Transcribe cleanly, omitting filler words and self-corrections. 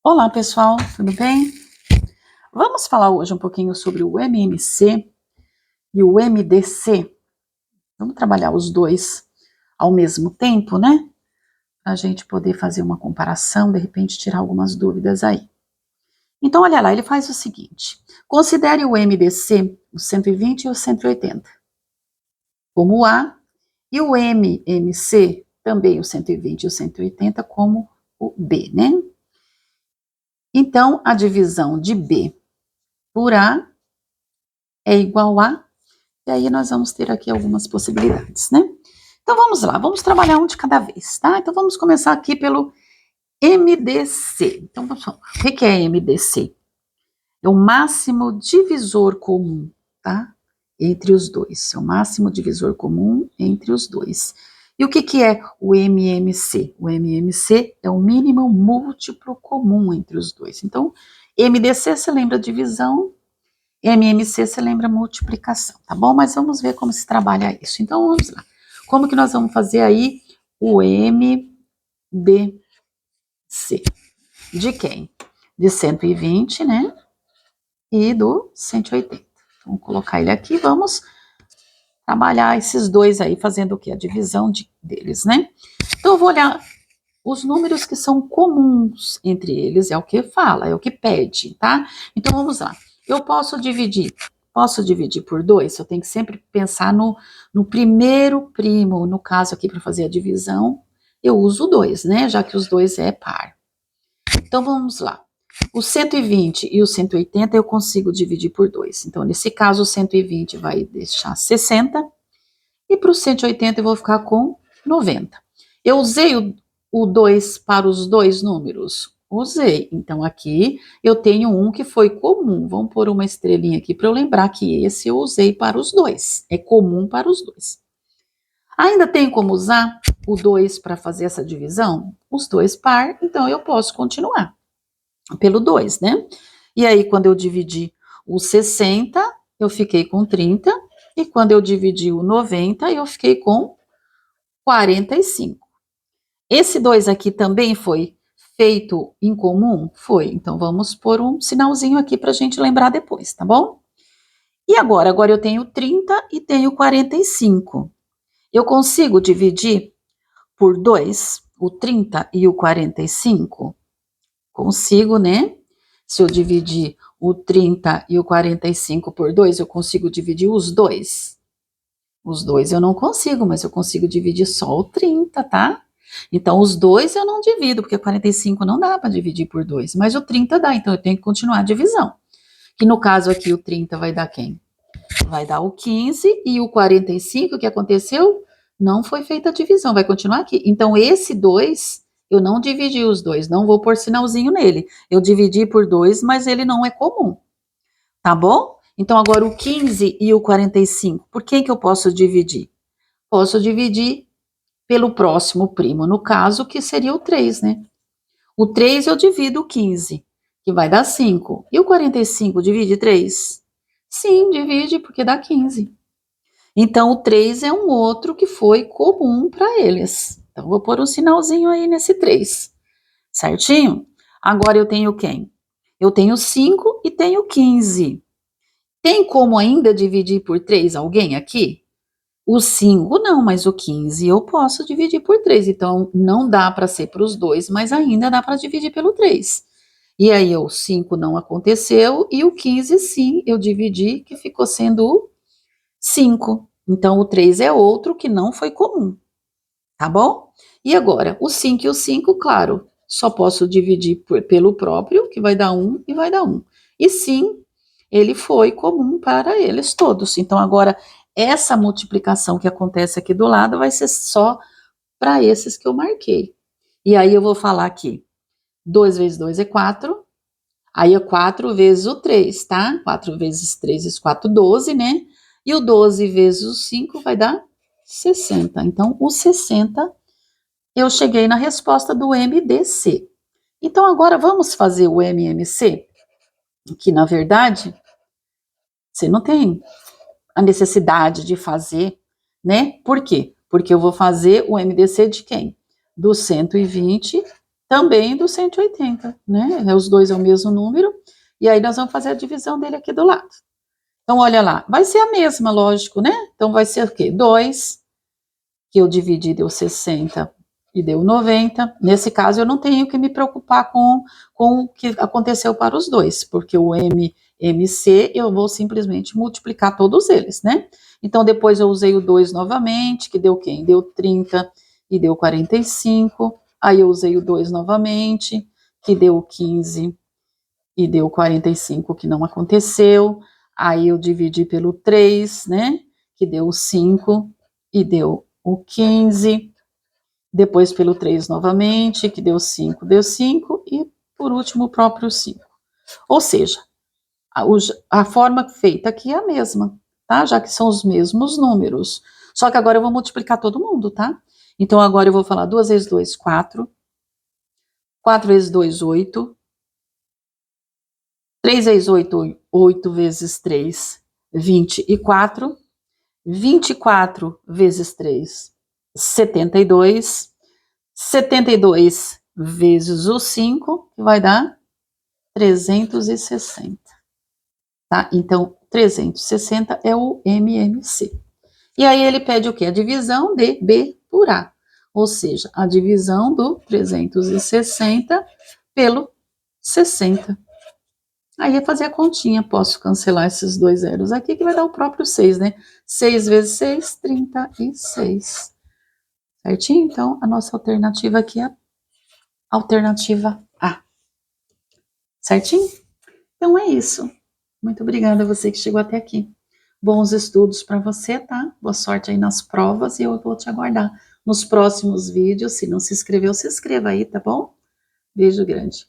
Olá pessoal, tudo bem? Vamos falar hoje um pouquinho sobre o MMC e o MDC. Vamos trabalhar os dois ao mesmo tempo, né? Para a gente poder fazer uma comparação, de repente tirar algumas dúvidas aí. Então, olha lá, ele faz o seguinte: considere o MDC, o 120 e o 180, como o A, e o MMC, também o 120 e o 180, como o B, né? Então, a divisão de B por A é igual a, e aí nós vamos ter aqui algumas possibilidades, né? Então vamos lá, vamos trabalhar um de cada vez, tá? Então vamos começar aqui pelo MDC. Então vamos falar, o que é MDC? É o máximo divisor comum, tá? Entre os dois, é o máximo divisor comum entre os dois. E o que é o MMC? O MMC é o mínimo múltiplo comum entre os dois. Então, MDC, você lembra divisão, MMC, você lembra multiplicação, tá bom? Mas vamos ver como se trabalha isso. Então, vamos lá. Como que nós vamos fazer aí o MDC? De quem? De 120, né? E do 180. Vamos colocar ele aqui, vamos trabalhar esses dois aí, fazendo o quê? A divisão deles, né? Então, eu vou olhar os números que são comuns entre eles, é o que fala, é o que pede, tá? Então, vamos lá. Eu posso dividir por 2, eu tenho que sempre pensar no primeiro primo, no caso aqui para fazer a divisão, eu uso 2, né, já que os dois é par. Então, vamos lá. O 120 e o 180 eu consigo dividir por 2. Então, nesse caso, o 120 vai deixar 60, e para o 180 eu vou ficar com 90. Eu usei o 2 para os dois números? Usei. Então, aqui eu tenho um que foi comum. Vamos pôr uma estrelinha aqui para eu lembrar que esse eu usei para os dois. É comum para os dois. Ainda tem como usar o 2 para fazer essa divisão? Os dois par, então eu posso continuar pelo 2, né? E aí, quando eu dividi o 60, eu fiquei com 30. E quando eu dividi o 90, eu fiquei com 45. Esse 2 aqui também foi feito em comum? Foi. Então, vamos pôr um sinalzinho aqui para a gente lembrar depois, tá bom? E agora? Agora eu tenho 30 e tenho 45. Eu consigo dividir por 2 o 30 e o 45? Consigo, né? Se eu dividir o 30 e o 45 por 2, eu consigo dividir os dois? Os dois eu não consigo, mas eu consigo dividir só o 30, tá? Então, os dois eu não divido, porque 45 não dá para dividir por 2, mas o 30 dá, então eu tenho que continuar a divisão. Que no caso aqui, o 30 vai dar quem? Vai dar o 15, e o 45, o que aconteceu? Não foi feita a divisão, vai continuar aqui. Então, esse 2, eu não dividi os dois, não vou pôr sinalzinho nele. Eu dividi por 2, mas ele não é comum, tá bom? Então, agora o 15 e o 45, por que eu posso dividir? Posso dividir pelo próximo primo, no caso, que seria o 3, né? O 3 eu divido o 15, que vai dar 5. E o 45 divide 3? Sim, divide, porque dá 15. Então, o 3 é um outro que foi comum para eles. Então, vou pôr um sinalzinho aí nesse 3, certinho? Agora eu tenho quem? Eu tenho 5 e tenho 15. Tem como ainda dividir por 3 alguém aqui? O 5 não, mas o 15 eu posso dividir por 3. Então, não dá para ser para os dois, mas ainda dá para dividir pelo 3. E aí, o 5 não aconteceu e o 15 sim, eu dividi, que ficou sendo o 5. Então, o 3 é outro que não foi comum, tá bom? E agora, o 5 e o 5, claro, só posso dividir pelo próprio, que vai dar 1 e vai dar 1. E sim, ele foi comum para eles todos. Então, agora, essa multiplicação que acontece aqui do lado vai ser só para esses que eu marquei. E aí, eu vou falar aqui, 2 vezes 2 é 4, aí é 4 vezes o 3, tá? 4 vezes 3 vezes 4, 12, né? E o 12 vezes o 5 vai dar 60. Então, o 60, eu cheguei na resposta do MDC. Então, agora vamos fazer o MMC, que na verdade, você não tem a necessidade de fazer, né? Por quê? Porque eu vou fazer o MDC de quem? Do 120 também do 180, né? Os dois é o mesmo número, e aí nós vamos fazer a divisão dele aqui do lado. Então, olha lá, vai ser a mesma, lógico, né? Então, vai ser o quê? 2, que eu dividi, deu 60 e deu 90. Nesse caso, eu não tenho que me preocupar com o que aconteceu para os dois, porque o MC, eu vou simplesmente multiplicar todos eles, né? Então, depois eu usei o 2 novamente, que deu quem? Deu 30 e deu 45. Aí eu usei o 2 novamente, que deu 15 e deu 45, que não aconteceu. Aí eu dividi pelo 3, né? Que deu 5 e deu o 15. Depois pelo 3 novamente, que deu 5, deu 5. E por último o próprio 5. Ou seja, a forma feita aqui é a mesma, tá? Já que são os mesmos números. Só que agora eu vou multiplicar todo mundo, tá? Então agora eu vou falar 2 vezes 2, 4. 4 vezes 2, 8. 3 vezes 8, 8 vezes 3, 24. 24 vezes 3, 72. 72 vezes o 5, que vai dar 360. Tá? Então, 360 é o MMC. E aí ele pede o quê? A divisão de B por A. Ou seja, a divisão do 360 pelo 60. Aí é fazer a continha, posso cancelar esses dois zeros aqui, que vai dar o próprio 6, né? 6 vezes 6, 36. Certinho? Então, a nossa alternativa aqui é a alternativa A. Certinho? Então é isso. Muito obrigada a você que chegou até aqui. Bons estudos para você, tá? Boa sorte aí nas provas e eu vou te aguardar nos próximos vídeos. Se não se inscreveu, se inscreva aí, tá bom? Beijo grande.